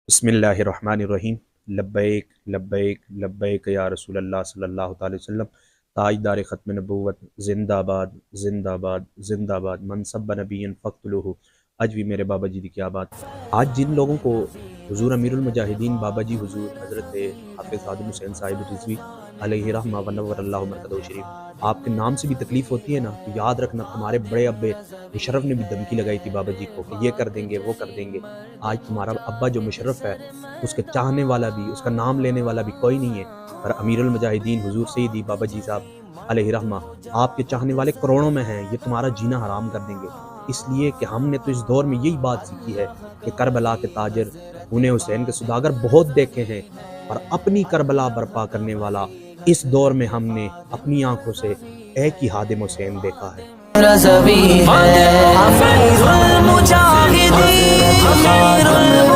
बिस्मिल्लाहिर्रहमानिर्रहीम। लब्बैक लब्बैक लब्बैक या रसूल अल्लाह सल्लल्लाहु अलैहि वसल्लम। ताजदार ख़त्म नबूवत जिंदाबाद जिंदाबाद जिंदाबाद। मनसब नबीन फ़क़्तुलूहु। आज भी मेरे बाबा जी की क्या बात। आज जिन लोगों को हुजूर अमीरुल मुजाहिदीन बाबा जी हुजूर हज़रत हाफ़िज़ खादिम हुसैन साहिब रिज़वी अलैहि रहमा व नव्वरल्लाहु मरकज़हु शरीफ आपके नाम से भी तकलीफ़ होती है ना, तो याद रखना तुम्हारे बड़े अब्बे मुशर्रफ ने भी धमकी लगाई थी बाबा जी को कि ये कर देंगे वो कर देंगे। आज तुम्हारा अब्बा जो मुशर्रफ है, उसके चाहने वाला भी, उसका नाम लेने वाला भी कोई नहीं है। पर अमीरुल मुजाहिदीन हुजूर सैयदी बाबा जी साहब अलैहि रहमा आपके चाहने वाले करोड़ों में हैं। ये तुम्हारा जीना हराम कर देंगे। इसलिए कि हमने तो इस दौर में यही बात सीखी है कि करबला के ताजर उन्हें हुसैन के सुदागर बहुत देखे हैं, और अपनी करबला बर्पा करने वाला इस दौर में हमने अपनी आंखों से एक ही हादिम हुसैन देखा है। रज़वी है, अमीरुल मुजाहिदीन, अमीरुल